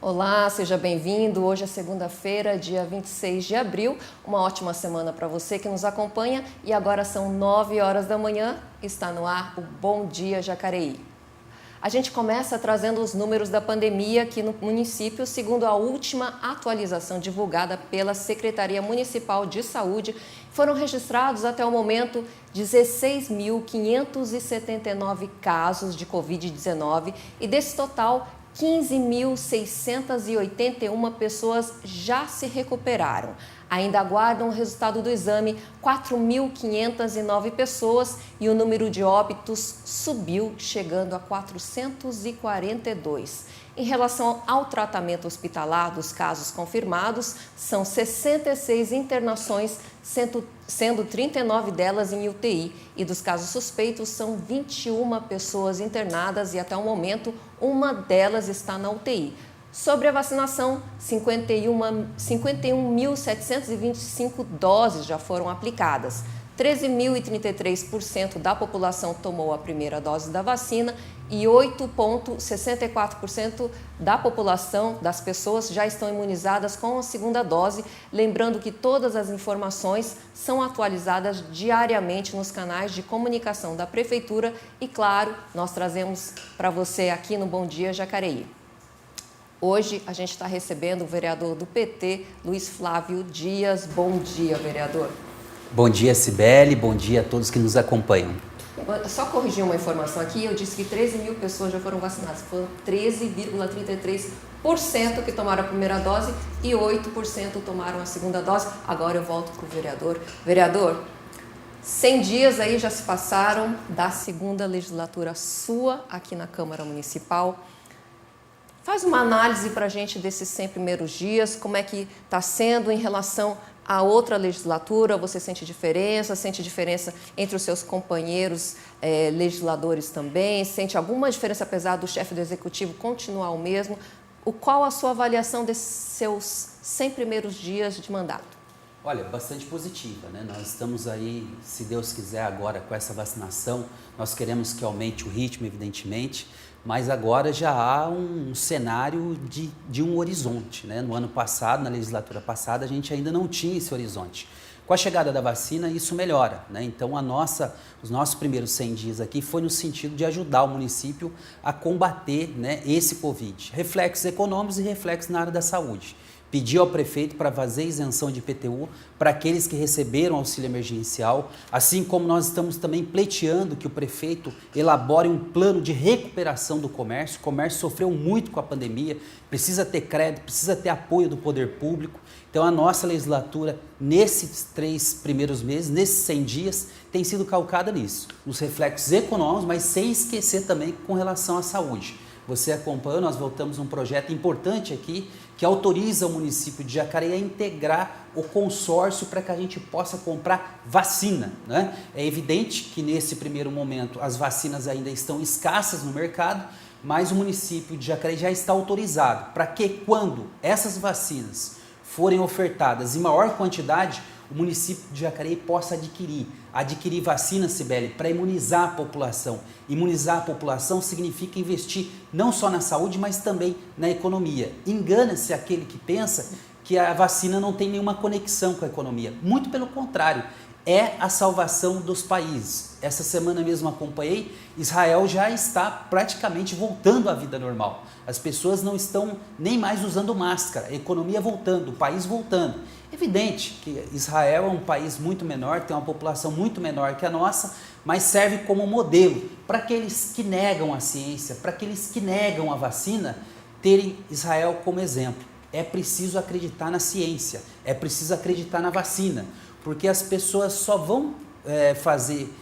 Olá, seja bem-vindo. Hoje é segunda-feira, dia 26 de abril. Uma ótima semana para você que nos acompanha. E agora são 9 horas da manhã. Está no ar o Bom Dia Jacareí. A gente começa trazendo os números da pandemia aqui no município, segundo a última atualização divulgada pela Secretaria Municipal de Saúde. Foram registrados até o momento 16.579 casos de Covid-19 e desse total, 15.681 pessoas já se recuperaram. Ainda aguardam o resultado do exame 4.509 pessoas e o número de óbitos subiu, chegando a 442. Em relação ao tratamento hospitalar dos casos confirmados, são 66 internações, sendo 39 delas em UTI. E dos casos suspeitos, são 21 pessoas internadas e até o momento, uma delas está na UTI. Sobre a vacinação, 51.725 doses já foram aplicadas. 13.033% da população tomou a primeira dose da vacina e 8,64% da população, das pessoas, já estão imunizadas com a segunda dose. Lembrando que todas as informações são atualizadas diariamente nos canais de comunicação da Prefeitura e, claro, nós trazemos para você aqui no Bom Dia Jacareí. Hoje a gente está recebendo o vereador do PT, Luiz Flávio Dias. Bom dia, vereador. Bom dia, Cibele. Bom dia a todos que nos acompanham. Só corrigir uma informação aqui, eu disse que 13 mil pessoas já foram vacinadas. Foram 13,33% que tomaram a primeira dose e 8% tomaram a segunda dose. Agora eu volto para o vereador. Vereador, 100 dias aí já se passaram da segunda legislatura sua aqui na Câmara Municipal. Faz uma análise para a gente desses 100 primeiros dias, como é que está sendo em relação à outra legislatura. Você sente diferença entre os seus companheiros legisladores também? Sente alguma diferença, apesar do chefe do Executivo continuar o mesmo? Qual a sua avaliação desses seus 100 primeiros dias de mandato? Olha, bastante positiva, né? Nós estamos aí, se Deus quiser, agora com essa vacinação, nós queremos que aumente o ritmo, evidentemente, mas agora já há um cenário de um horizonte, né? No ano passado, na legislatura passada, a gente ainda não tinha esse horizonte. Com a chegada da vacina, isso melhora, né? Então, os nossos primeiros 100 dias aqui foi no sentido de ajudar o município a combater, né, esse Covid. Reflexos econômicos e reflexos na área da saúde. Pediu ao prefeito para fazer isenção de IPTU para aqueles que receberam auxílio emergencial, assim como nós estamos também pleiteando que o prefeito elabore um plano de recuperação do comércio. O comércio sofreu muito com a pandemia, precisa ter crédito, precisa ter apoio do poder público. Então a nossa legislatura, nesses 3 primeiros meses, nesses 100 dias, tem sido calcada nisso, nos reflexos econômicos, mas sem esquecer também com relação à saúde. Você acompanhou, nós voltamos um projeto importante aqui que autoriza o município de Jacareí a integrar o consórcio para que a gente possa comprar vacina, né? É evidente que nesse primeiro momento as vacinas ainda estão escassas no mercado, mas o município de Jacareí já está autorizado para que quando essas vacinas forem ofertadas em maior quantidade, o município de Jacareí possa adquirir vacina, Cibele, para imunizar a população. Imunizar a população significa investir não só na saúde, mas também na economia. Engana-se aquele que pensa que a vacina não tem nenhuma conexão com a economia. Muito pelo contrário, é a salvação dos países. Essa semana mesmo acompanhei, Israel já está praticamente voltando à vida normal. As pessoas não estão nem mais usando máscara, a economia voltando, o país voltando. Evidente que Israel é um país muito menor, tem uma população muito menor que a nossa, mas serve como modelo para aqueles que negam a ciência, para aqueles que negam a vacina, terem Israel como exemplo. É preciso acreditar na ciência, é preciso acreditar na vacina, porque as pessoas só vão fazer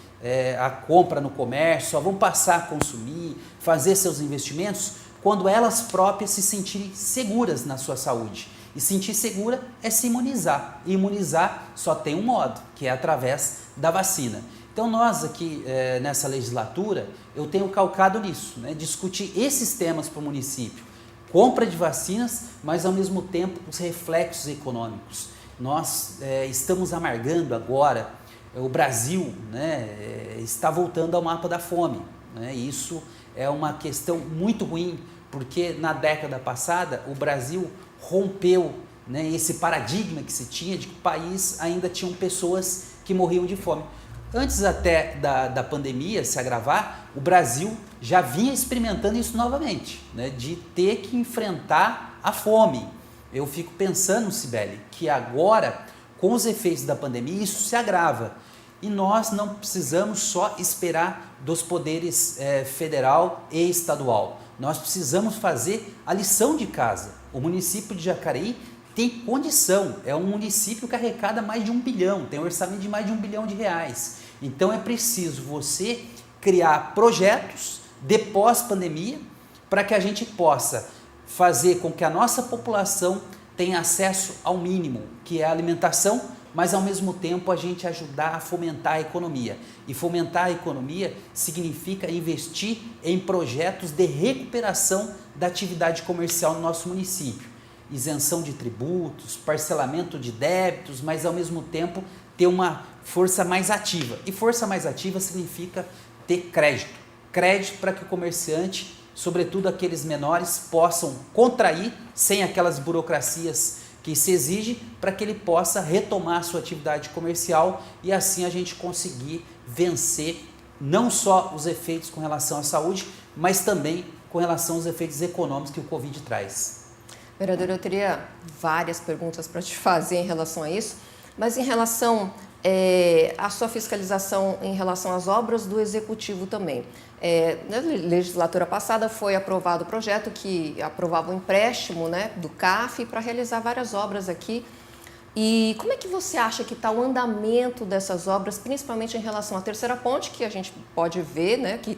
a compra no comércio, só vão passar a consumir, fazer seus investimentos, quando elas próprias se sentirem seguras na sua saúde. E sentir segura é se imunizar. E imunizar só tem um modo, que é através da vacina. Então nós aqui nessa legislatura, eu tenho calcado nisso, né? Discutir esses temas para o município. Compra de vacinas, mas ao mesmo tempo os reflexos econômicos. Nós estamos amargando agora, o Brasil, né, está voltando ao mapa da fome, né? Isso é uma questão muito ruim porque na década passada o Brasil rompeu, né, esse paradigma que se tinha de que o país ainda tinham pessoas que morriam de fome. Antes até da pandemia se agravar, o Brasil já vinha experimentando isso novamente, né, de ter que enfrentar a fome. Eu fico pensando, Cibele, que agora, com os efeitos da pandemia, isso se agrava. E nós não precisamos só esperar dos poderes federal e estadual. Nós precisamos fazer a lição de casa. O município de Jacareí tem condição, é um município que arrecada mais de 1 bilhão, tem um orçamento de mais de 1 bilhão de reais. Então é preciso você criar projetos de pós-pandemia para que a gente possa fazer com que a nossa população tenha acesso ao mínimo, que é a alimentação, mas ao mesmo tempo a gente ajudar a fomentar a economia. E fomentar a economia significa investir em projetos de recuperação da atividade comercial no nosso município. Isenção de tributos, parcelamento de débitos, mas ao mesmo tempo ter uma força mais ativa. E força mais ativa significa ter crédito. Crédito para que o comerciante, sobretudo aqueles menores, possam contrair sem aquelas burocracias que se exige, para que ele possa retomar a sua atividade comercial e assim a gente conseguir vencer não só os efeitos com relação à saúde, mas também com relação aos efeitos econômicos que o Covid traz. Vereador, eu teria várias perguntas para te fazer em relação a isso, mas em relação à sua fiscalização em relação às obras do Executivo também. Na legislatura passada foi aprovado o projeto que aprovava o empréstimo, né, do CAF para realizar várias obras aqui. E como é que você acha que está o andamento dessas obras, principalmente em relação à terceira ponte, que a gente pode ver, né, que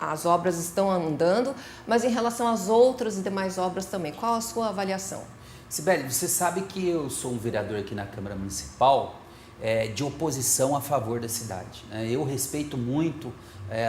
as obras estão andando, mas em relação às outras e demais obras também, qual a sua avaliação? Cibele, você sabe que eu sou um vereador aqui na Câmara Municipal de oposição a favor da cidade, né? Eu respeito muito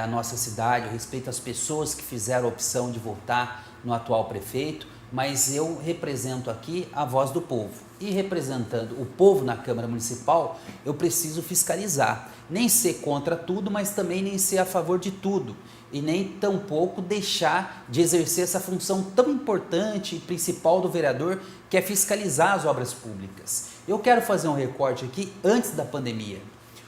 a nossa cidade, eu respeito as pessoas que fizeram a opção de votar no atual prefeito, mas eu represento aqui a voz do povo. E representando o povo na Câmara Municipal, eu preciso fiscalizar. Nem ser contra tudo, mas também nem ser a favor de tudo. E nem tampouco deixar de exercer essa função tão importante e principal do vereador, que é fiscalizar as obras públicas. Eu quero fazer um recorte aqui antes da pandemia.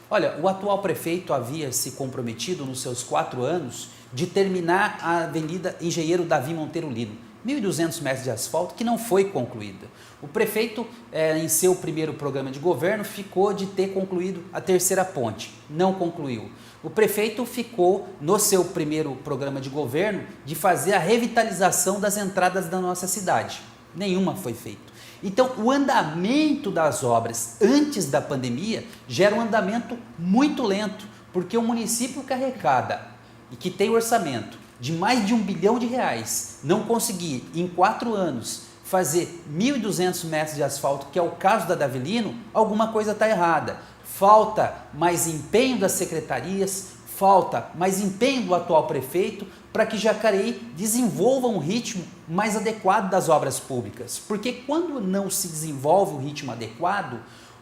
Olha, o atual prefeito havia se comprometido nos seus 4 anos de terminar a Avenida Engenheiro Davi Monteiro Lino, 1.200 metros de asfalto, que não foi concluída. O prefeito, em seu primeiro programa de governo, ficou de ter concluído a terceira ponte, não concluiu. O prefeito ficou, no seu primeiro programa de governo, de fazer a revitalização das entradas da nossa cidade. Nenhuma foi feita. Então, o andamento das obras antes da pandemia gera um andamento muito lento, porque o município que arrecada e que tem orçamento de mais de 1 bilhão de reais, não conseguir em 4 anos fazer 1.200 metros de asfalto, que é o caso da Davi Lino, alguma coisa está errada. Falta mais empenho das secretarias, falta mais empenho do atual prefeito para que Jacareí desenvolva um ritmo mais adequado das obras públicas. Porque quando não se desenvolve um ritmo adequado,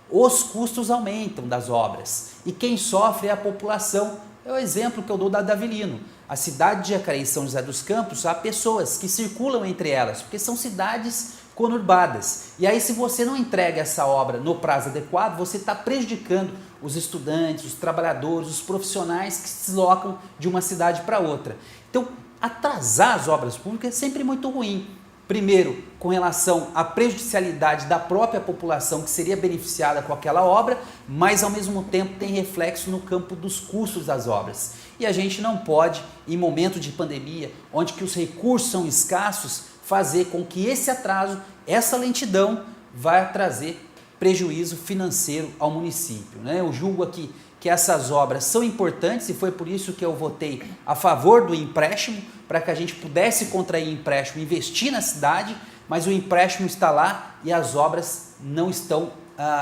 os custos aumentam das obras. E quem sofre é a população. É o exemplo que eu dou da Davi Lino. A cidade de Jacareí e São José dos Campos, há pessoas que circulam entre elas, porque são cidades conurbadas. E aí, se você não entrega essa obra no prazo adequado, você está prejudicando os estudantes, os trabalhadores, os profissionais que se deslocam de uma cidade para outra. Então, atrasar as obras públicas é sempre muito ruim. Primeiro, com relação à prejudicialidade da própria população que seria beneficiada com aquela obra, mas ao mesmo tempo tem reflexo no campo dos custos das obras. E a gente não pode, em momento de pandemia, onde que os recursos são escassos, fazer com que esse atraso, essa lentidão, vai trazer prejuízo financeiro ao município, né? Eu julgo aqui que essas obras são importantes e foi por isso que eu votei a favor do empréstimo, para que a gente pudesse contrair empréstimo, investir na cidade, mas o empréstimo está lá e as obras não estão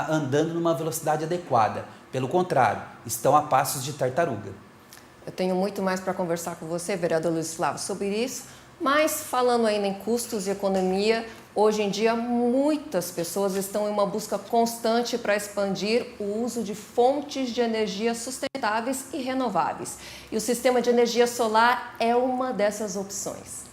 andando numa velocidade adequada. Pelo contrário, estão a passos de tartaruga. Eu tenho muito mais para conversar com você, vereador Luiz Flávio, sobre isso, mas falando ainda em custos e economia, hoje em dia muitas pessoas estão em uma busca constante para expandir o uso de fontes de energia sustentáveis e renováveis. E o sistema de energia solar é uma dessas opções.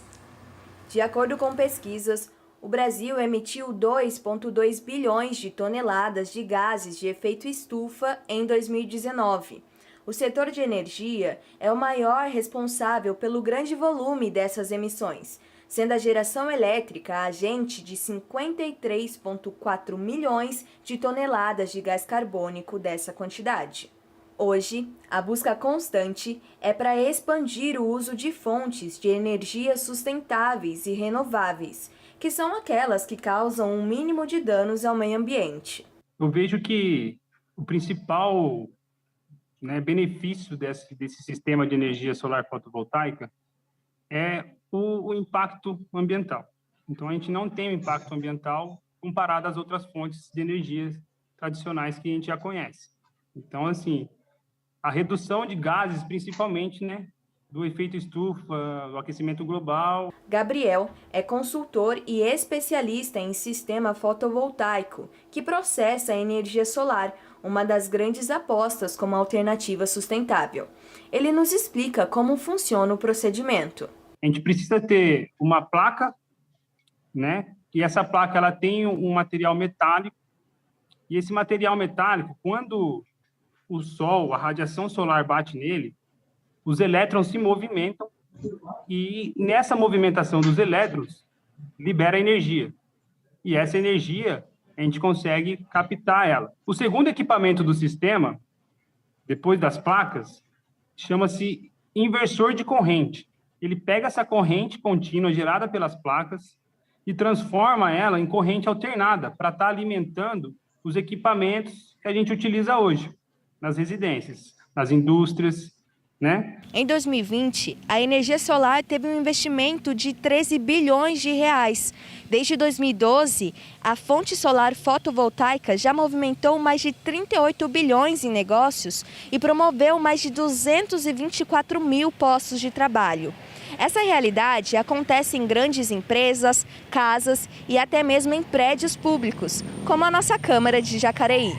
De acordo com pesquisas, o Brasil emitiu 2,2 bilhões de toneladas de gases de efeito estufa em 2019. O setor de energia é o maior responsável pelo grande volume dessas emissões, sendo a geração elétrica agente de 53,4 milhões de toneladas de gás carbônico dessa quantidade. Hoje, a busca constante é para expandir o uso de fontes de energia sustentáveis e renováveis, que são aquelas que causam um mínimo de danos ao meio ambiente. Eu vejo que o principal benefício desse sistema de energia solar fotovoltaica é o impacto ambiental. Então, a gente não tem um impacto ambiental comparado às outras fontes de energia tradicionais que a gente já conhece. Então, assim, a redução de gases, principalmente, do efeito estufa, do aquecimento global. Gabriel é consultor e especialista em sistema fotovoltaico, que processa a energia solar, uma das grandes apostas como alternativa sustentável. Ele nos explica como funciona o procedimento. A gente precisa ter uma placa, e essa placa ela tem um material metálico, e esse material metálico, quando o sol, a radiação solar bate nele, os elétrons se movimentam e nessa movimentação dos elétrons libera energia. E essa energia a gente consegue captar ela. O segundo equipamento do sistema, depois das placas, chama-se inversor de corrente. Ele pega essa corrente contínua gerada pelas placas e transforma ela em corrente alternada para estar alimentando os equipamentos que a gente utiliza hoje nas residências, nas indústrias, Em 2020, a energia solar teve um investimento de 13 bilhões de reais. Desde 2012, a fonte solar fotovoltaica já movimentou mais de 38 bilhões em negócios e promoveu mais de 224 mil postos de trabalho. Essa realidade acontece em grandes empresas, casas e até mesmo em prédios públicos, como a nossa Câmara de Jacareí.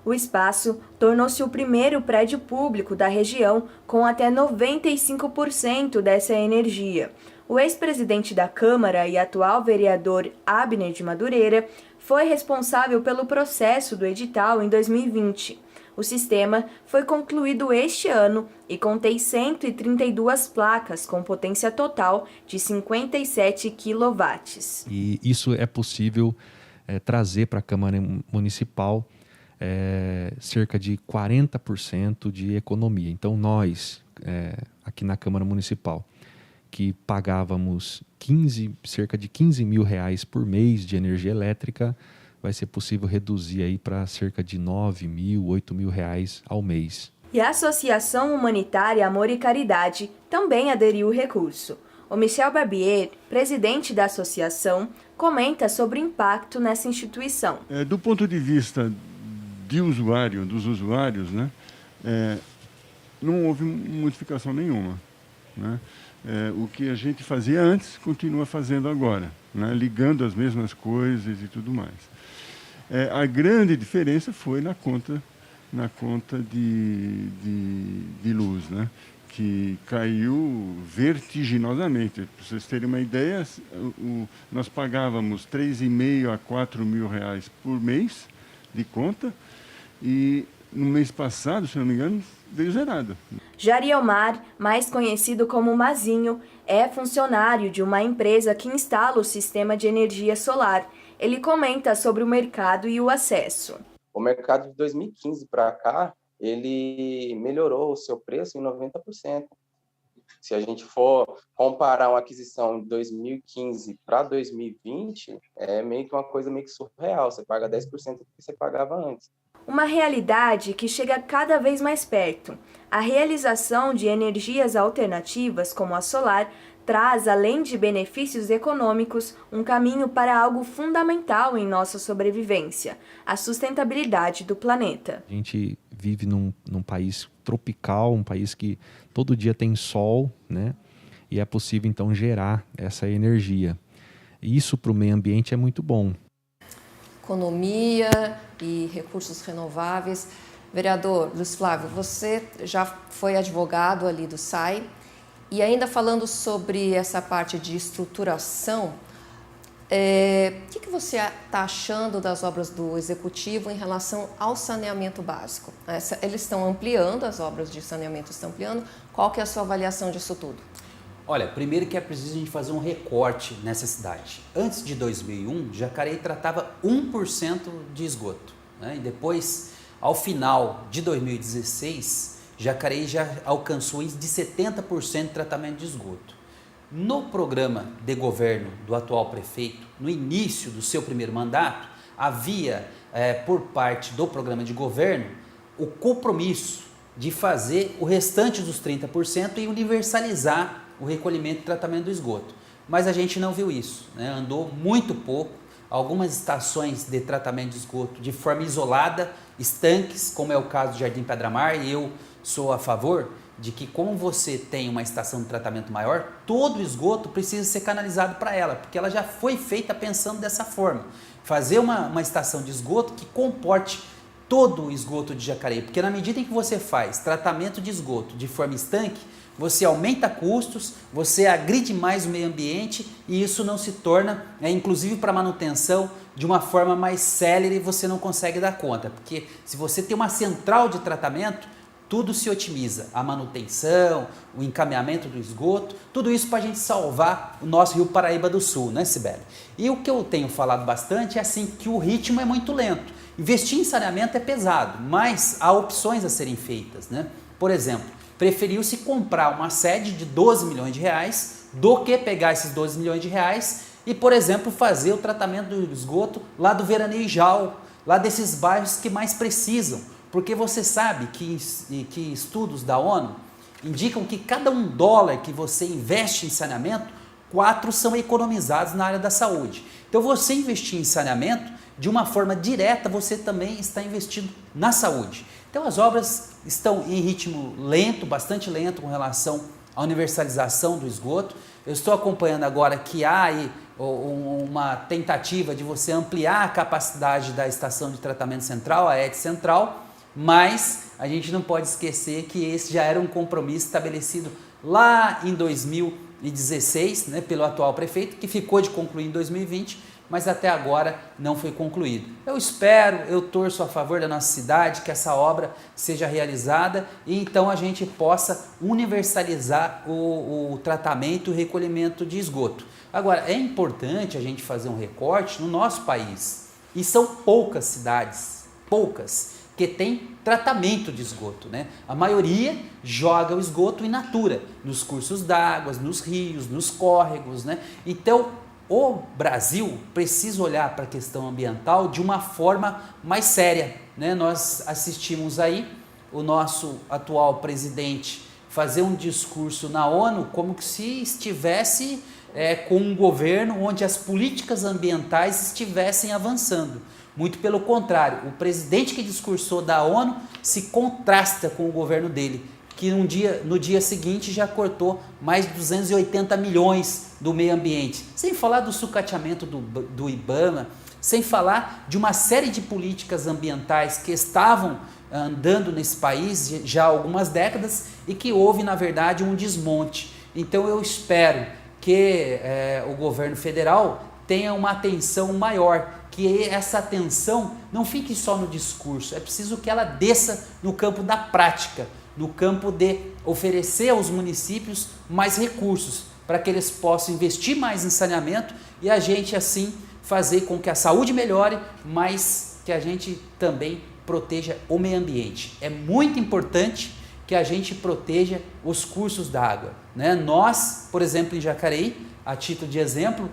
O espaço tornou-se o primeiro prédio público da região com até 95% dessa energia. O ex-presidente da Câmara e atual vereador Abner de Madureira foi responsável pelo processo do edital em 2020. O sistema foi concluído este ano e contém 132 placas com potência total de 57 kW. E isso é possível trazer para a Câmara Municipal cerca de 40% de economia. Então, nós, aqui na Câmara Municipal, que pagávamos cerca de 15 mil reais por mês de energia elétrica, vai ser possível reduzir aí para cerca de 9 mil, 8 mil reais ao mês. E a Associação Humanitária Amor e Caridade também aderiu ao recurso. O Michel Barbier, presidente da associação, comenta sobre o impacto nessa instituição. Do ponto de vista dos usuários, não houve modificação nenhuma. O que a gente fazia antes, continua fazendo agora, ligando as mesmas coisas e tudo mais. A grande diferença foi na conta de luz, que caiu vertiginosamente. Para vocês terem uma ideia, nós pagávamos 3,5 a 4 mil reais por mês de conta, e no mês passado, se não me engano, veio zerado. Jarielmar, mais conhecido como Mazinho, é funcionário de uma empresa que instala o sistema de energia solar. Ele comenta sobre o mercado e o acesso. O mercado de 2015 para cá, ele melhorou o seu preço em 90%. Se a gente for comparar uma aquisição de 2015 para 2020, é meio que uma coisa meio que surreal. Você paga 10% do que você pagava antes. Uma realidade que chega cada vez mais perto. A realização de energias alternativas, como a solar, traz, além de benefícios econômicos, um caminho para algo fundamental em nossa sobrevivência: a sustentabilidade do planeta. A gente vive num país tropical, um país que todo dia tem sol, e é possível então gerar essa energia. Isso para o meio ambiente é muito bom. Economia e recursos renováveis. Vereador Luiz Flávio, você já foi advogado ali do SAI E ainda falando sobre essa parte de estruturação, o que você está achando das obras do Executivo em relação ao saneamento básico? Eles estão ampliando, as obras de saneamento estão ampliando. Qual que é a sua avaliação disso tudo? Olha, primeiro que é preciso a gente fazer um recorte nessa cidade. Antes de 2001, Jacareí tratava 1% de esgoto, né? E depois, ao final de 2016, Jacareí já alcançou de 70% de tratamento de esgoto. No programa de governo do atual prefeito, no início do seu primeiro mandato, havia, por parte do programa de governo, o compromisso de fazer o restante dos 30% e universalizar o recolhimento e tratamento do esgoto. Mas a gente não viu isso, né? Andou muito pouco. Algumas estações de tratamento de esgoto de forma isolada, estanques, como é o caso do Jardim Pedra Mar, e eu sou a favor de que, como você tem uma estação de tratamento maior, todo o esgoto precisa ser canalizado para ela, porque ela já foi feita pensando dessa forma. Fazer uma estação de esgoto que comporte todo o esgoto de Jacareí, porque na medida em que você faz tratamento de esgoto de forma estanque, você aumenta custos, você agride mais o meio ambiente e isso não se torna, inclusive para manutenção, de uma forma mais célere, você não consegue dar conta, porque se você tem uma central de tratamento, tudo se otimiza, a manutenção, o encaminhamento do esgoto, tudo isso para a gente salvar o nosso Rio Paraíba do Sul, né, Sibeli? E o que eu tenho falado bastante é assim, que o ritmo é muito lento. Investir em saneamento é pesado, mas há opções a serem feitas, né? Por exemplo, preferiu-se comprar uma sede de 12 milhões de reais do que pegar esses 12 milhões de reais e, por exemplo, fazer o tratamento do esgoto lá do Veranejal, lá desses bairros que mais precisam. Porque você sabe que estudos da ONU indicam que cada $1 que você investe em saneamento, 4 são economizados na área da saúde. Então, você investir em saneamento, de uma forma direta, você também está investindo na saúde. Então, as obras estão em ritmo lento, bastante lento com relação à universalização do esgoto. Eu estou acompanhando agora que há aí uma tentativa de você ampliar a capacidade da estação de tratamento central, a ET Central, mas a gente não pode esquecer que esse já era um compromisso estabelecido lá em 2016, né, pelo atual prefeito, que ficou de concluir em 2020, mas até agora não foi concluído. Eu espero, eu torço a favor da nossa cidade, que essa obra seja realizada e então a gente possa universalizar o tratamento e o recolhimento de esgoto. Agora, é importante a gente fazer um recorte no nosso país, e são poucas cidades, que tem tratamento de esgoto, né? A maioria joga o esgoto in natura, nos cursos d'água, nos rios, nos córregos, né? Então, o Brasil precisa olhar para a questão ambiental de uma forma mais séria, né? Nós assistimos aí o nosso atual presidente fazer um discurso na ONU como que se estivesse com um governo onde as políticas ambientais estivessem avançando. Muito pelo contrário, o presidente que discursou da ONU se contrasta com o governo dele, que no dia seguinte já cortou mais de 280 milhões do meio ambiente. Sem falar do sucateamento do IBAMA, sem falar de uma série de políticas ambientais que estavam andando nesse país já há algumas décadas e que houve, na verdade, um desmonte. Então eu espero que o governo federal tenha uma atenção maior, que essa atenção não fique só no discurso, é preciso que ela desça no campo da prática, no campo de oferecer aos municípios mais recursos para que eles possam investir mais em saneamento e a gente assim fazer com que a saúde melhore, mas que a gente também proteja o meio ambiente. É muito importante que a gente proteja os cursos d'água, né? Nós, por exemplo, em Jacareí, a título de exemplo,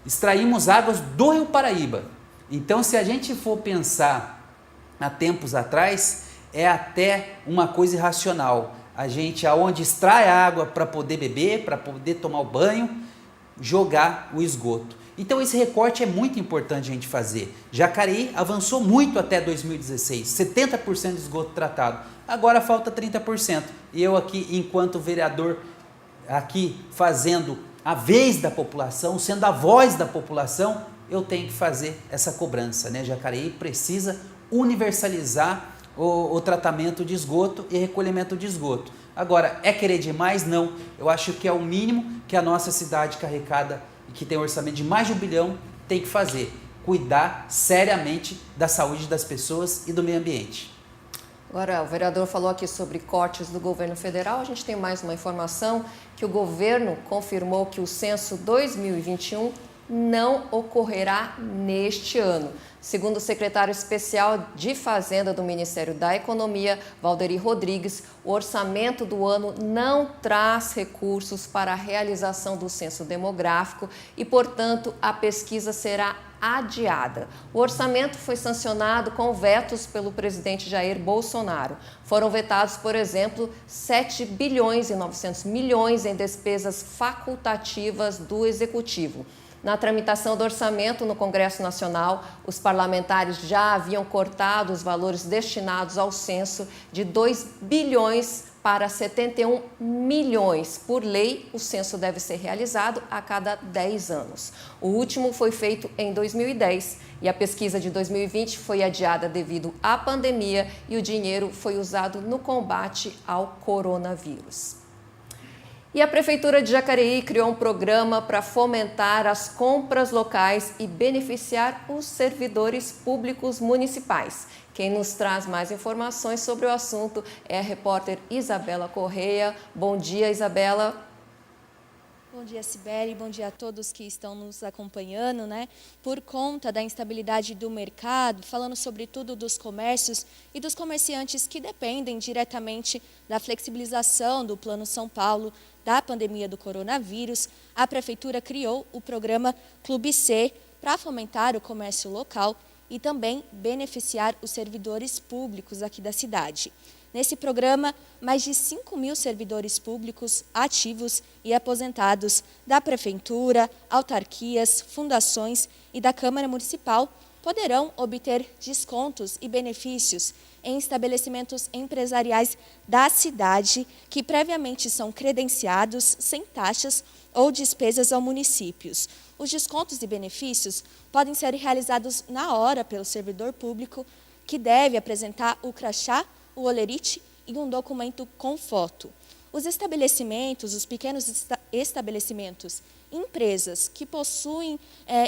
extraímos águas do Rio Paraíba. Então, se a gente for pensar há tempos atrás, é até uma coisa irracional. A gente, aonde extrai a água para poder beber, para poder tomar o banho, jogar o esgoto. Então, esse recorte é muito importante a gente fazer. Jacareí avançou muito até 2016, 70% de esgoto tratado. Agora falta 30%. E eu aqui, enquanto vereador, aqui fazendo a vez da população, sendo a voz da população, eu tenho que fazer essa cobrança, né? Jacareí precisa universalizar o tratamento de esgoto e recolhimento de esgoto. Agora, é querer demais? Não. Eu acho que é o mínimo que a nossa cidade carregada e que tem um orçamento de mais de 1 bilhão tem que fazer. Cuidar seriamente da saúde das pessoas e do meio ambiente. Agora, o vereador falou aqui sobre cortes do governo federal. A gente tem mais uma informação que o governo confirmou que o censo 2021 não ocorrerá neste ano. Segundo o secretário especial de Fazenda do Ministério da Economia, Valderi Rodrigues, o orçamento do ano não traz recursos para a realização do censo demográfico e, portanto, a pesquisa será adiada. O orçamento foi sancionado com vetos pelo presidente Jair Bolsonaro. Foram vetados, por exemplo, 7 bilhões e 900 milhões em despesas facultativas do Executivo. Na tramitação do orçamento no Congresso Nacional, os parlamentares já haviam cortado os valores destinados ao censo de 2 bilhões para 71 milhões. Por lei, o censo deve ser realizado a cada 10 anos. O último foi feito em 2010 e a pesquisa de 2020 foi adiada devido à pandemia e o dinheiro foi usado no combate ao coronavírus. E a Prefeitura de Jacareí criou um programa para fomentar as compras locais e beneficiar os servidores públicos municipais. Quem nos traz mais informações sobre o assunto é a repórter Isabela Correia. Bom dia, Isabela. Bom dia, Cibele. Bom dia a todos que estão nos acompanhando, né? Por conta da instabilidade do mercado, falando sobretudo dos comércios e dos comerciantes que dependem diretamente da flexibilização do Plano São Paulo da pandemia do coronavírus, a Prefeitura criou o programa Clube C para fomentar o comércio local e também beneficiar os servidores públicos aqui da cidade. Nesse programa, mais de 5 mil servidores públicos ativos e aposentados da Prefeitura, autarquias, fundações e da Câmara Municipal poderão obter descontos e benefícios em estabelecimentos empresariais da cidade que previamente são credenciados sem taxas ou despesas ao municípios. Os descontos e benefícios podem ser realizados na hora pelo servidor público, que deve apresentar o crachá, o holerite e um documento com foto. Os estabelecimentos, os pequenos estabelecimentos, empresas que possuem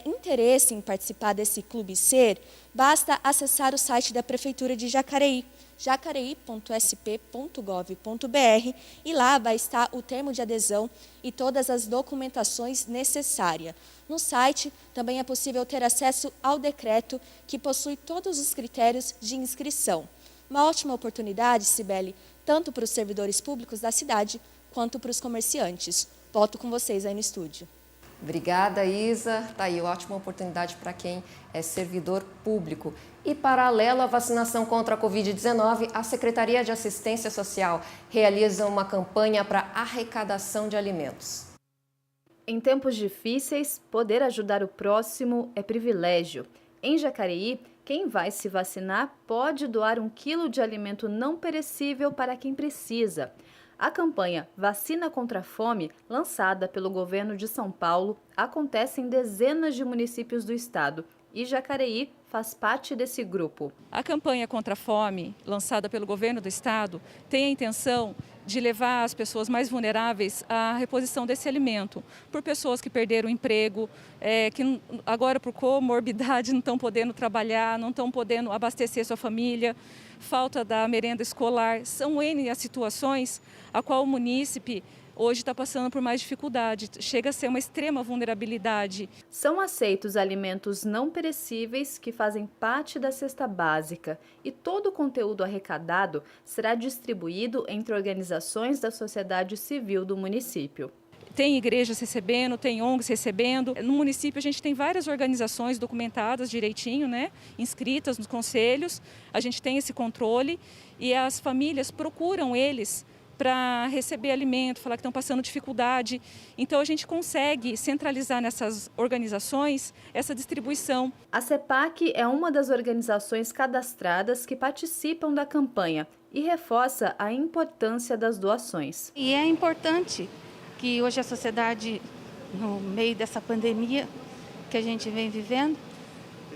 interesse em participar desse Clube C, basta acessar o site da Prefeitura de Jacareí, jacareí.sp.gov.br, e lá vai estar o termo de adesão e todas as documentações necessárias. No site também é possível ter acesso ao decreto que possui todos os critérios de inscrição. Uma ótima oportunidade, Cibele, tanto para os servidores públicos da cidade quanto para os comerciantes. Volto com vocês aí no estúdio. Obrigada, Isa. Tá aí, ótima oportunidade para quem é servidor público. E paralelo à vacinação contra a Covid-19, a Secretaria de Assistência Social realiza uma campanha para arrecadação de alimentos. Em tempos difíceis, poder ajudar o próximo é privilégio. Em Jacareí, quem vai se vacinar pode doar 1 quilo de alimento não perecível para quem precisa. A campanha Vacina contra a Fome, lançada pelo governo de São Paulo, acontece em dezenas de municípios do estado e Jacareí faz parte desse grupo. A campanha contra a fome, lançada pelo governo do estado, tem a intenção de levar as pessoas mais vulneráveis à reposição desse alimento, por pessoas que perderam o emprego, que agora por comorbidade não estão podendo trabalhar, não estão podendo abastecer sua família, falta da merenda escolar. São N as situações a qual o munícipe hoje está passando por mais dificuldade, chega a ser uma extrema vulnerabilidade. São aceitos alimentos não perecíveis que fazem parte da cesta básica e todo o conteúdo arrecadado será distribuído entre organizações da sociedade civil do município. Tem igrejas recebendo, tem ONGs recebendo. No município a gente tem várias organizações documentadas direitinho, né? Inscritas nos conselhos, a gente tem esse controle e as famílias procuram eles para receber alimento, falar que estão passando dificuldade. Então a gente consegue centralizar nessas organizações essa distribuição. A CEPAC é uma das organizações cadastradas que participam da campanha e reforça a importância das doações. E é importante que hoje a sociedade, no meio dessa pandemia que a gente vem vivendo,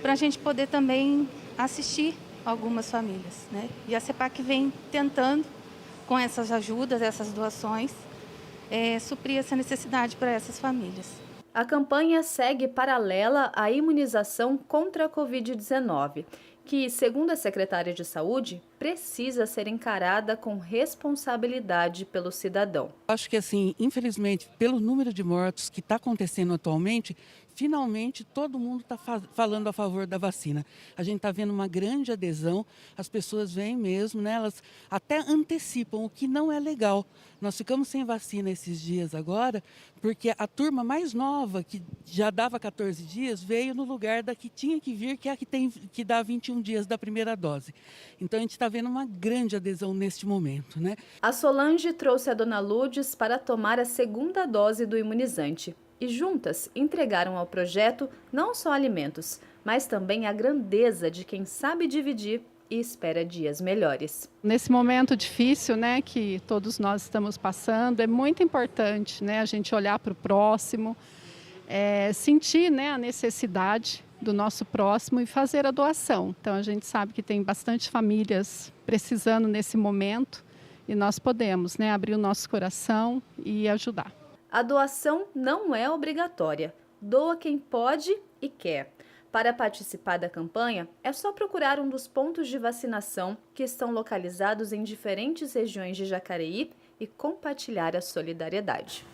para a gente poder também assistir algumas famílias, né? E a CEPAC vem tentando, com essas ajudas, essas doações, suprir essa necessidade para essas famílias. A campanha segue paralela à imunização contra a Covid-19, que, segundo a secretária de Saúde, precisa ser encarada com responsabilidade pelo cidadão. Acho que, assim, infelizmente, pelo número de mortos que está acontecendo atualmente, finalmente todo mundo está falando a favor da vacina. A gente está vendo uma grande adesão, as pessoas vêm mesmo, né? Elas até antecipam, o que não é legal. Nós ficamos sem vacina esses dias agora, porque a turma mais nova, que já dava 14 dias, veio no lugar da que tinha que vir, que é a que dá 21 dias da primeira dose. Então a gente está vendo uma grande adesão neste momento, né? A Solange trouxe a dona Lourdes para tomar a segunda dose do imunizante. E juntas entregaram ao projeto não só alimentos, mas também a grandeza de quem sabe dividir e espera dias melhores. Nesse momento difícil, né, que todos nós estamos passando, é muito importante, né, a gente olhar para o próximo, sentir, né, a necessidade do nosso próximo e fazer a doação. Então a gente sabe que tem bastante famílias precisando nesse momento e nós podemos, né, abrir o nosso coração e ajudar. A doação não é obrigatória. Doa quem pode e quer. Para participar da campanha, é só procurar um dos pontos de vacinação que estão localizados em diferentes regiões de Jacareí e compartilhar a solidariedade.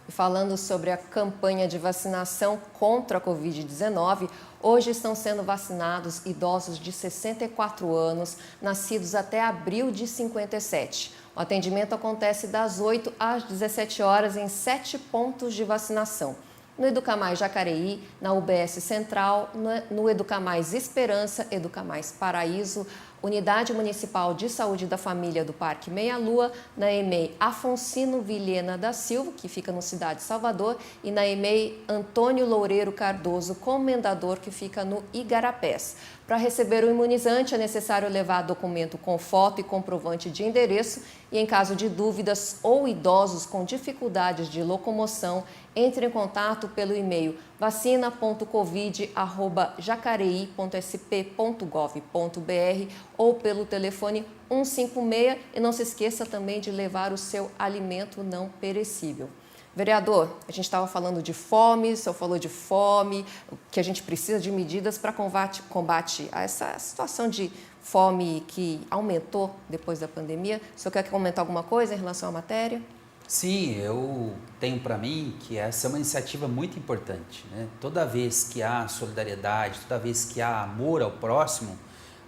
E falando sobre a campanha de vacinação contra a Covid-19, hoje estão sendo vacinados idosos de 64 anos, nascidos até abril de 57. O atendimento acontece das 8 às 17 horas em 7 pontos de vacinação. No Educamais Jacareí, na UBS Central, no Educamais Esperança, Educamais Paraíso, Unidade Municipal de Saúde da Família do Parque Meia Lua, na EMEI Afonsino Vilhena da Silva, que fica no Cidade Salvador, e na EMEI Antônio Loureiro Cardoso, Comendador, que fica no Igarapés. Para receber o imunizante é necessário levar documento com foto e comprovante de endereço e, em caso de dúvidas ou idosos com dificuldades de locomoção, entre em contato pelo e-mail vacina.covid@jacareí.sp.gov.br ou pelo telefone 156 e não se esqueça também de levar o seu alimento não perecível. Vereador, a gente estava falando de fome, o senhor falou de fome, que a gente precisa de medidas para combate a essa situação de fome que aumentou depois da pandemia. O senhor quer comentar alguma coisa em relação à matéria? Sim, eu tenho para mim que essa é uma iniciativa muito importante, né? Toda vez que há solidariedade, toda vez que há amor ao próximo,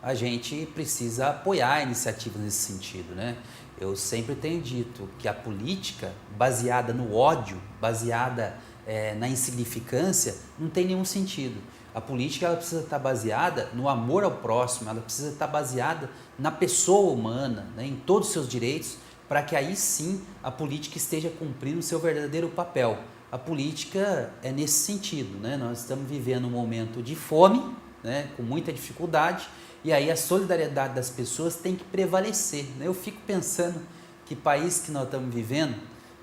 a gente precisa apoiar iniciativas nesse sentido, né? Eu sempre tenho dito que a política baseada no ódio, baseada na insignificância, não tem nenhum sentido. A política ela precisa estar baseada no amor ao próximo, ela precisa estar baseada na pessoa humana, né, em todos os seus direitos, para que aí sim a política esteja cumprindo o seu verdadeiro papel. A política é nesse sentido, né? Nós estamos vivendo um momento de fome, né, com muita dificuldade, e aí a solidariedade das pessoas tem que prevalecer, né? Eu fico pensando que país que nós estamos vivendo,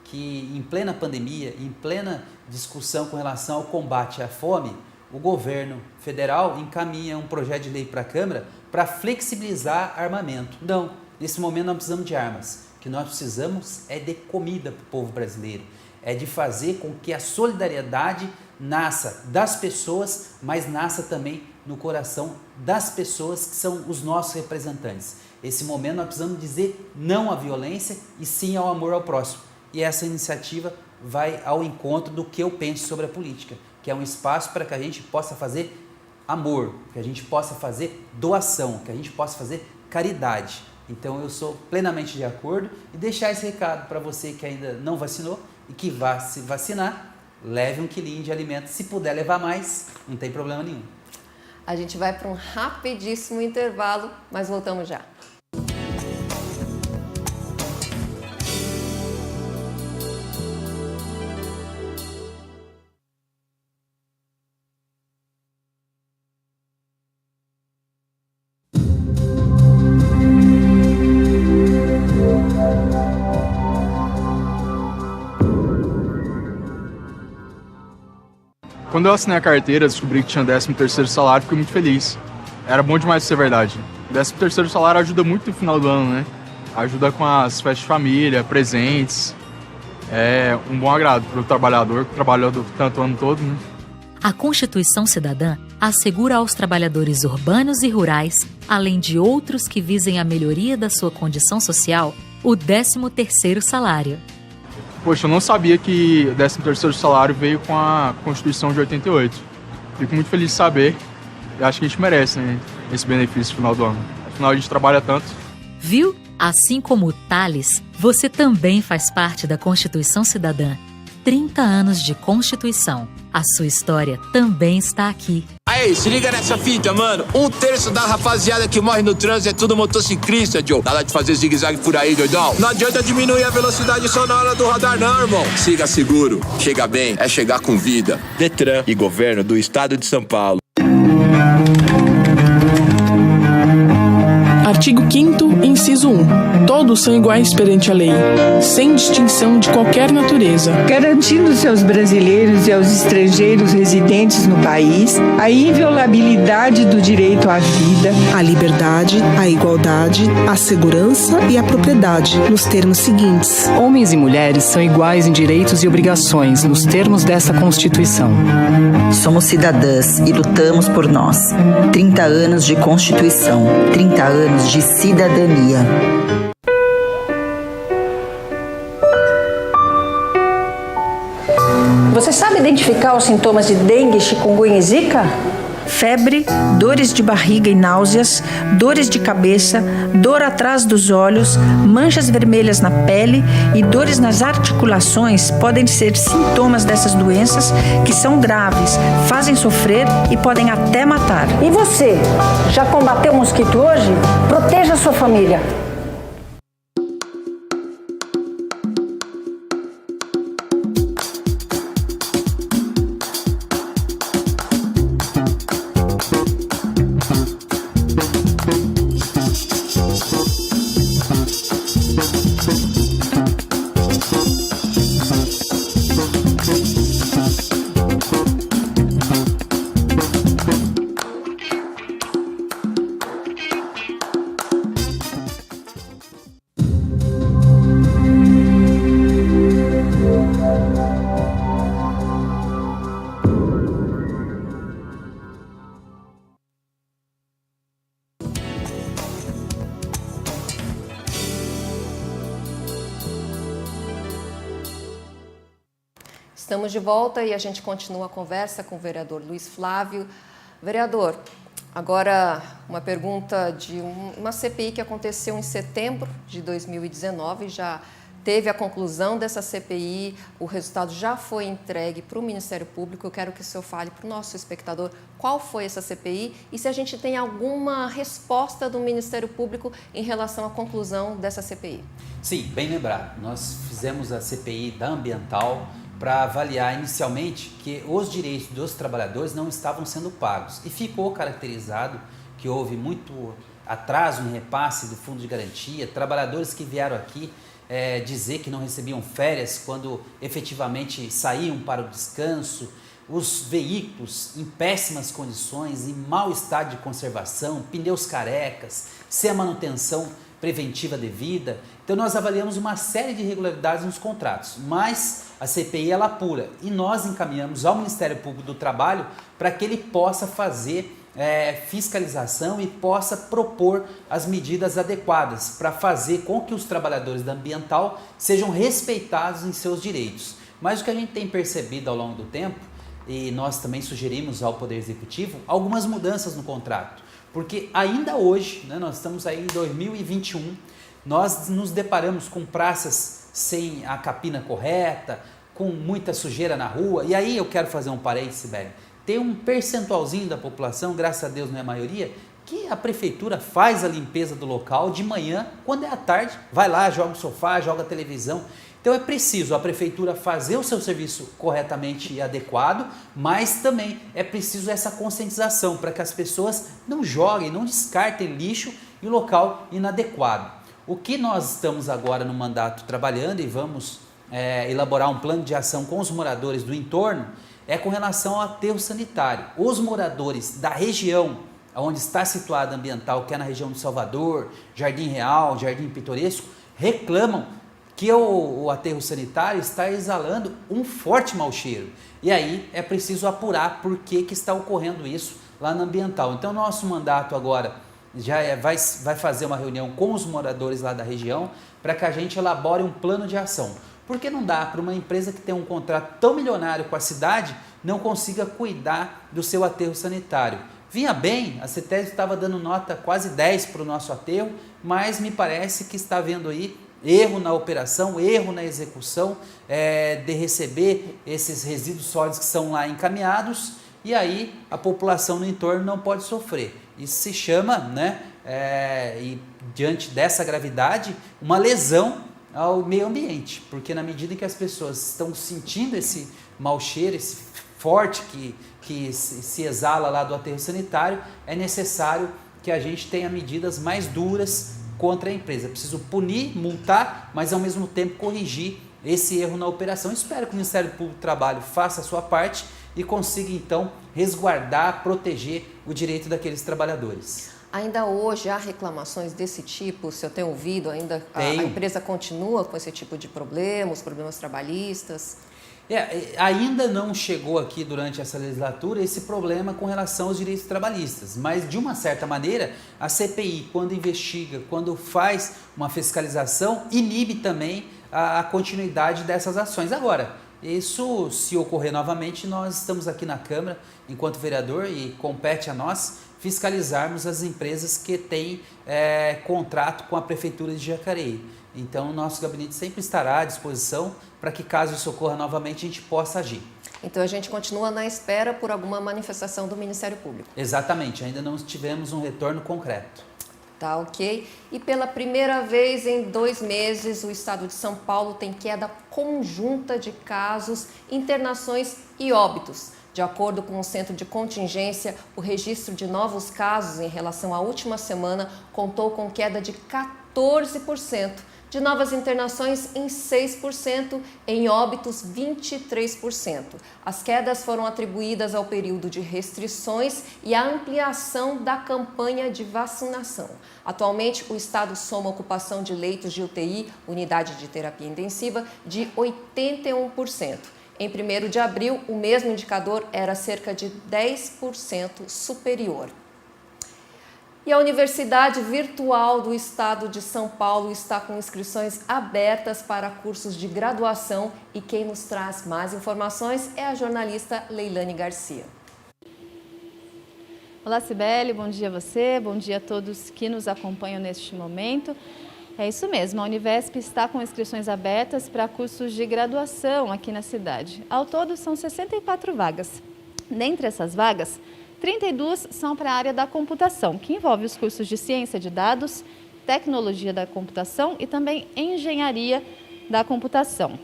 que em plena pandemia, em plena discussão com relação ao combate à fome, o governo federal encaminha um projeto de lei para a Câmara para flexibilizar armamento. Não, nesse momento nós precisamos de armas. O que nós precisamos é de comida para o povo brasileiro, é de fazer com que a solidariedade nasça das pessoas, mas nasça também no coração das pessoas que são os nossos representantes. Esse momento nós precisamos dizer não à violência e sim ao amor ao próximo. E essa iniciativa vai ao encontro do que eu penso sobre a política, que é um espaço para que a gente possa fazer amor, que a gente possa fazer doação, que a gente possa fazer caridade. Então eu sou plenamente de acordo e deixar esse recado para você que ainda não vacinou e que vá se vacinar, leve 1 quilinho de alimento, se puder levar mais, não tem problema nenhum. A gente vai para um rapidíssimo intervalo, mas voltamos já. Quando eu assinei a carteira, descobri que tinha 13º salário, fiquei muito feliz. Era bom demais de ser verdade. 13º salário ajuda muito no final do ano, né? Ajuda com as festas de família, presentes. É um bom agrado para o trabalhador que trabalhou tanto o ano todo, né? A Constituição Cidadã assegura aos trabalhadores urbanos e rurais, além de outros que visem a melhoria da sua condição social, o 13º salário. Poxa, eu não sabia que o 13º salário veio com a Constituição de 88. Fico muito feliz de saber. Eu acho que a gente merece, né, esse benefício no final do ano. Afinal, a gente trabalha tanto. Viu? Assim como o Thales, você também faz parte da Constituição Cidadã. 30 anos de Constituição. A sua história também está aqui. Aí, se liga nessa fita, mano. 1/3 da rapaziada que morre no trânsito é tudo motociclista, Joe. Nada de fazer zigue-zague por aí, doidão. Não adianta diminuir a velocidade só na hora do radar, não, irmão. Siga seguro. Chega bem, é chegar com vida. Detran e Governo do Estado de São Paulo. Artigo 5º, inciso 1. Todos são iguais perante a lei, sem distinção de qualquer natureza. Garantindo-se aos brasileiros e aos estrangeiros residentes no país a inviolabilidade do direito à vida, a liberdade, a igualdade, a segurança e a propriedade, nos termos seguintes. Homens e mulheres são iguais em direitos e obrigações, nos termos desta Constituição. Somos cidadãs e lutamos por nós. 30 anos de Constituição, 30 anos de cidadania. Você sabe identificar os sintomas de dengue, chikungunya e zika? Febre, dores de barriga e náuseas, dores de cabeça, dor atrás dos olhos, manchas vermelhas na pele e dores nas articulações podem ser sintomas dessas doenças que são graves, fazem sofrer e podem até matar. E você, já combateu o mosquito hoje? Proteja a sua família. Estamos de volta e a gente continua a conversa com o vereador Luiz Flávio. Vereador, agora uma pergunta de uma CPI que aconteceu em setembro de 2019, já teve a conclusão dessa CPI, o resultado já foi entregue para o Ministério Público. Eu quero que o senhor fale para o nosso espectador qual foi essa CPI e se a gente tem alguma resposta do Ministério Público em relação à conclusão dessa CPI. Sim, bem lembrado. Nós fizemos a CPI da Ambiental para avaliar inicialmente que os direitos dos trabalhadores não estavam sendo pagos. E ficou caracterizado que houve muito atraso em repasse do Fundo de Garantia, trabalhadores que vieram aqui dizer que não recebiam férias quando efetivamente saíam para o descanso, os veículos em péssimas condições, em mau estado de conservação, pneus carecas, sem a manutenção preventiva devida. Então nós avaliamos uma série de irregularidades nos contratos, mas a CPI ela apura e nós encaminhamos ao Ministério Público do Trabalho para que ele possa fazer fiscalização e possa propor as medidas adequadas para fazer com que os trabalhadores da Ambiental sejam respeitados em seus direitos. Mas o que a gente tem percebido ao longo do tempo, e nós também sugerimos ao Poder Executivo, algumas mudanças no contrato, porque ainda hoje, né, nós estamos aí em 2021, nós nos deparamos com praças sem a capina correta, com muita sujeira na rua, e aí eu quero fazer um parênteses, Sibeli. Tem um percentualzinho da população, graças a Deus não é a maioria, que a prefeitura faz a limpeza do local de manhã, quando é à tarde, vai lá, joga o sofá, joga a televisão. Então é preciso a prefeitura fazer o seu serviço corretamente e adequado, mas também é preciso essa conscientização para que as pessoas não joguem, não descartem lixo em local inadequado. O que nós estamos agora no mandato trabalhando e vamos elaborar um plano de ação com os moradores do entorno é com relação ao aterro sanitário. Os moradores da região onde está situada a Ambiental, que é na região de Salvador, Jardim Real, Jardim Pitoresco, reclamam que o aterro sanitário está exalando um forte mau cheiro. E aí é preciso apurar por que está ocorrendo isso lá na Ambiental. Então, nosso mandato agora já vai fazer uma reunião com os moradores lá da região para que a gente elabore um plano de ação. Porque não dá para uma empresa que tem um contrato tão milionário com a cidade não consiga cuidar do seu aterro sanitário. Vinha bem, a CETESB estava dando nota quase 10 para o nosso aterro, mas me parece que está havendo aí erro na operação, erro na execução de receber esses resíduos sólidos que são lá encaminhados, e aí a população no entorno não pode sofrer. Isso se chama, né, e diante dessa gravidade, uma lesão ao meio ambiente, porque na medida em que as pessoas estão sentindo esse mau cheiro, esse forte que se exala lá do aterro sanitário, é necessário que a gente tenha medidas mais duras contra a empresa. É preciso punir, multar, mas ao mesmo tempo corrigir esse erro na operação. Espero que o Ministério Público do Trabalho faça a sua parte e consiga então resguardar, proteger o direito daqueles trabalhadores. Ainda hoje há reclamações desse tipo? Se eu tenho ouvido, ainda a empresa continua com esse tipo de problemas trabalhistas? Ainda não chegou aqui durante essa legislatura esse problema com relação aos direitos trabalhistas, mas de uma certa maneira a CPI, quando investiga, quando faz uma fiscalização, inibe também a continuidade dessas ações. Agora, isso se ocorrer novamente, nós estamos aqui na Câmara, enquanto vereador, e compete a nós fiscalizarmos as empresas que têm contrato com a Prefeitura de Jacareí. Então, o nosso gabinete sempre estará à disposição para que, caso isso ocorra novamente, a gente possa agir. Então, a gente continua na espera por alguma manifestação do Ministério Público. Exatamente, ainda não tivemos um retorno concreto. Tá, ok. E pela primeira vez em 2 meses, o estado de São Paulo tem queda conjunta de casos, internações e óbitos. De acordo com o Centro de Contingência, o registro de novos casos em relação à última semana contou com queda de 14%, de novas internações em 6%, em óbitos 23%. As quedas foram atribuídas ao período de restrições e à ampliação da campanha de vacinação. Atualmente, o estado soma ocupação de leitos de UTI, unidade de terapia intensiva, de 81%. Em 1º de abril, o mesmo indicador era cerca de 10% superior. E a Universidade Virtual do Estado de São Paulo está com inscrições abertas para cursos de graduação e quem nos traz mais informações é a jornalista Leilane Garcia. Olá, Cibele, bom dia a você, bom dia a todos que nos acompanham neste momento. É isso mesmo, a Univesp está com inscrições abertas para cursos de graduação aqui na cidade. Ao todo, são 64 vagas. Dentre essas vagas, 32 são para a área da computação, que envolve os cursos de ciência de dados, tecnologia da computação e também engenharia da computação.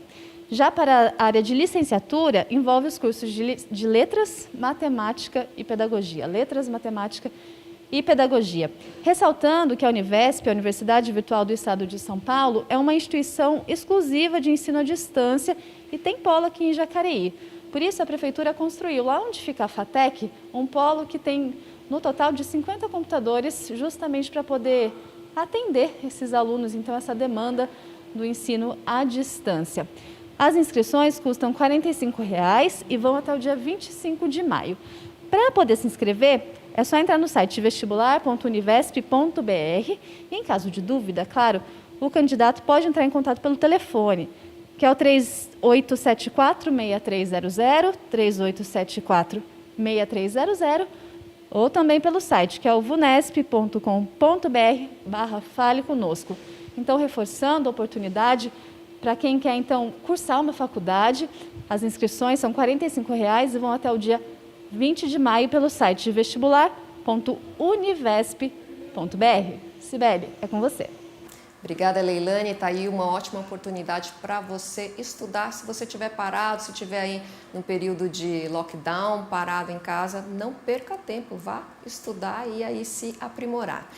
Já para a área de licenciatura, envolve os cursos de letras, matemática e pedagogia. Letras, matemática e pedagogia. Ressaltando que a Univesp, a Universidade Virtual do Estado de São Paulo, é uma instituição exclusiva de ensino à distância e tem polo aqui em Jacareí. Por isso, a Prefeitura construiu, lá onde fica a FATEC, um polo que tem, no total, de 50 computadores, justamente para poder atender esses alunos, então, essa demanda do ensino à distância. As inscrições custam R$ 45,00 e vão até o dia 25 de maio. Para poder se inscrever, é só entrar no site vestibular.univesp.br e, em caso de dúvida, claro, o candidato pode entrar em contato pelo telefone, que é o 3874-6300, 3874-6300, ou também pelo site, que é o vunesp.com.br/fale conosco. Então, reforçando a oportunidade para quem quer, então, cursar uma faculdade, as inscrições são R$ 45,00 e vão até o dia 20 de maio pelo site vestibular.univesp.br. Cibele, é com você. Obrigada, Leilane. Está aí uma ótima oportunidade para você estudar. Se você estiver parado, se estiver aí no período de lockdown, parado em casa, não perca tempo, vá estudar e aí se aprimorar.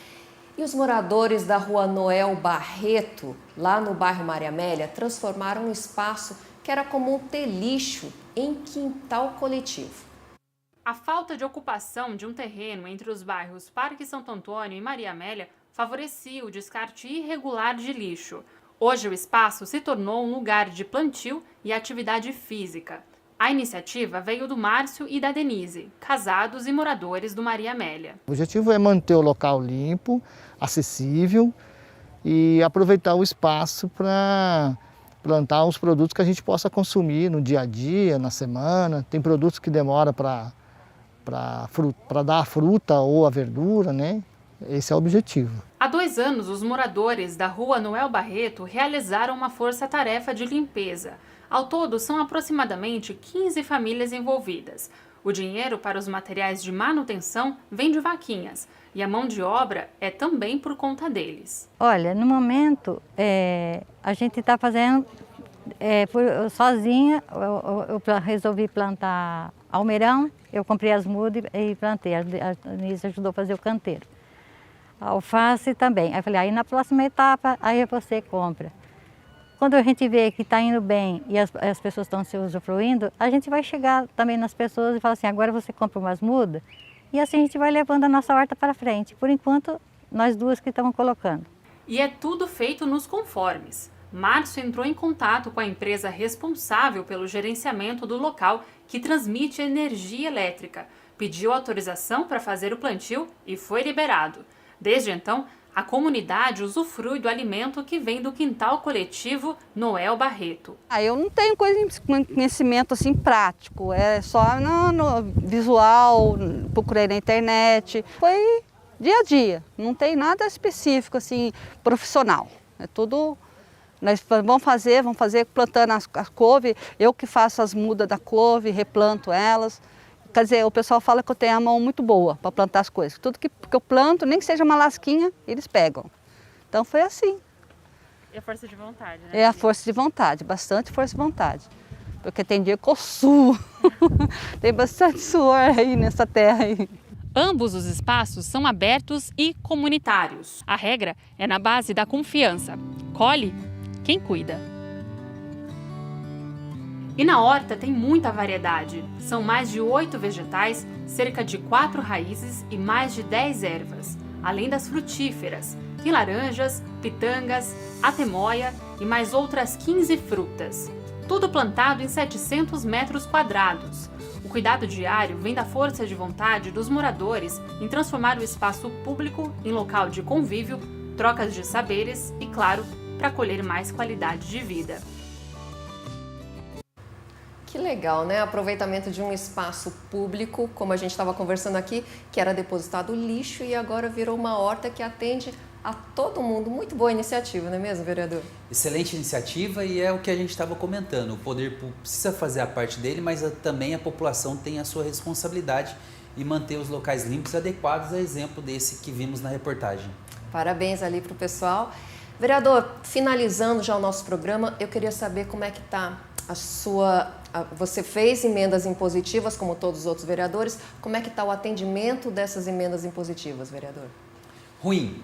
E os moradores da rua Noel Barreto, lá no bairro Maria Amélia, transformaram um espaço que era comum ter lixo em quintal coletivo. A falta de ocupação de um terreno entre os bairros Parque Santo Antônio e Maria Amélia favorecia o descarte irregular de lixo. Hoje o espaço se tornou um lugar de plantio e atividade física. A iniciativa veio do Márcio e da Denise, casados e moradores do Maria Amélia. O objetivo é manter o local limpo, acessível e aproveitar o espaço para plantar os produtos que a gente possa consumir no dia a dia, na semana. Tem produtos que demoram para dar a fruta ou a verdura, né? Esse é o objetivo. Há 2 anos, os moradores da Rua Noel Barreto realizaram uma força-tarefa de limpeza. Ao todo, são aproximadamente 15 famílias envolvidas. O dinheiro para os materiais de manutenção vem de vaquinhas e a mão de obra é também por conta deles. Olha, no momento, a gente está fazendo sozinha. Eu resolvi plantar almeirão, eu comprei as mudas e plantei. A Denise ajudou a fazer o canteiro. A alface também. Aí eu falei, aí na próxima etapa, aí você compra. Quando a gente vê que está indo bem e as pessoas estão se usufruindo, a gente vai chegar também nas pessoas e falar assim, agora você compra umas mudas. E assim a gente vai levando a nossa horta para frente. Por enquanto, nós duas que estamos colocando. E é tudo feito nos conformes. Márcio entrou em contato com a empresa responsável pelo gerenciamento do local que transmite energia elétrica. Pediu autorização para fazer o plantio e foi liberado. Desde então, a comunidade usufrui do alimento que vem do quintal coletivo Noel Barreto. Eu não tenho conhecimento assim prático, é só no visual, procurei na internet. Foi dia a dia, não tem nada específico assim profissional. É tudo, nós vamos fazer plantando as couve, eu que faço as mudas da couve, replanto elas. Quer dizer, o pessoal fala que eu tenho a mão muito boa para plantar as coisas. Tudo que eu planto, nem que seja uma lasquinha, eles pegam. Então foi assim. É a força de vontade, né? É a força de vontade, bastante força de vontade. Porque tem dia que eu suo. Tem bastante suor aí nessa terra aí. Ambos os espaços são abertos e comunitários. A regra é na base da confiança. Colhe quem cuida. E na horta tem muita variedade. São mais de 8 vegetais, cerca de 4 raízes e mais de 10 ervas. Além das frutíferas, tem laranjas, pitangas, atemoia e mais outras 15 frutas. Tudo plantado em 700 metros quadrados. O cuidado diário vem da força de vontade dos moradores em transformar o espaço público em local de convívio, trocas de saberes e, claro, para colher mais qualidade de vida. Que legal, né? Aproveitamento de um espaço público, como a gente estava conversando aqui, que era depositado lixo e agora virou uma horta que atende a todo mundo. Muito boa iniciativa, não é mesmo, vereador? Excelente iniciativa e é o que a gente estava comentando. O poder público precisa fazer a parte dele, mas também a população tem a sua responsabilidade em manter os locais limpos e adequados, a exemplo desse que vimos na reportagem. Parabéns ali para o pessoal. Vereador, finalizando já o nosso programa, eu queria saber como é que está você fez emendas impositivas, como todos os outros vereadores. Como é que está o atendimento dessas emendas impositivas, vereador? Ruim.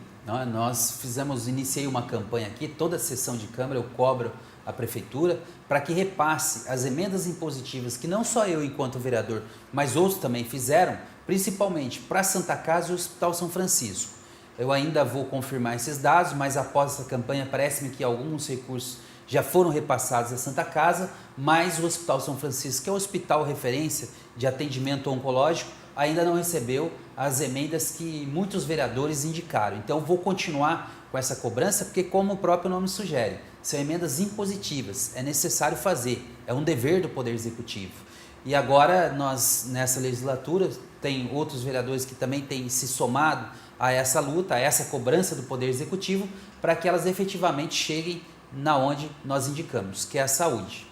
Iniciei uma campanha aqui, toda a sessão de Câmara eu cobro a Prefeitura para que repasse as emendas impositivas que não só eu, enquanto vereador, mas outros também fizeram, principalmente para a Santa Casa e o Hospital São Francisco. Eu ainda vou confirmar esses dados, mas após essa campanha parece-me que alguns recursos já foram repassados à Santa Casa, mas o Hospital São Francisco, que é o hospital referência de atendimento oncológico, ainda não recebeu as emendas que muitos vereadores indicaram. Então, vou continuar com essa cobrança, porque como o próprio nome sugere, são emendas impositivas, é necessário fazer, é um dever do Poder Executivo. E agora, nós, nessa legislatura, tem outros vereadores que também têm se somado a essa luta, a essa cobrança do Poder Executivo, para que elas efetivamente cheguem na onde nós indicamos, que é a saúde.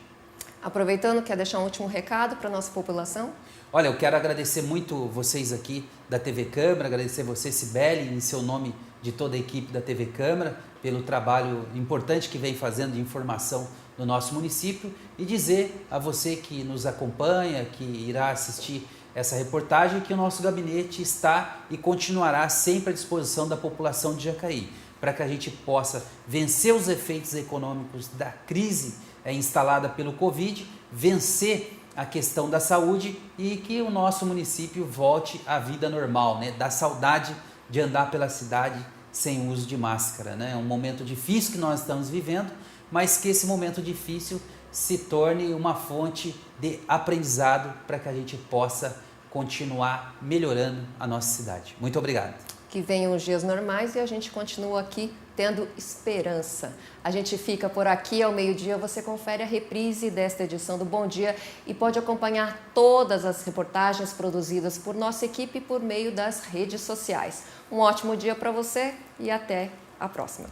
Aproveitando, quer deixar um último recado para a nossa população? Olha, eu quero agradecer muito vocês aqui da TV Câmara, agradecer você, Cibele, em seu nome de toda a equipe da TV Câmara, pelo trabalho importante que vem fazendo de informação no nosso município e dizer a você que nos acompanha, que irá assistir essa reportagem, que o nosso gabinete está e continuará sempre à disposição da população de Jacareí, para que a gente possa vencer os efeitos econômicos da crise instalada pelo Covid, vencer a questão da saúde e que o nosso município volte à vida normal, né? Dá saudade de andar pela cidade sem uso de máscara, né? É um momento difícil que nós estamos vivendo, mas que esse momento difícil se torne uma fonte de aprendizado para que a gente possa continuar melhorando a nossa cidade. Muito obrigado. Que venham os dias normais e a gente continua aqui tendo esperança. A gente fica por aqui ao meio-dia, você confere a reprise desta edição do Bom Dia e pode acompanhar todas as reportagens produzidas por nossa equipe por meio das redes sociais. Um ótimo dia para você e até a próxima.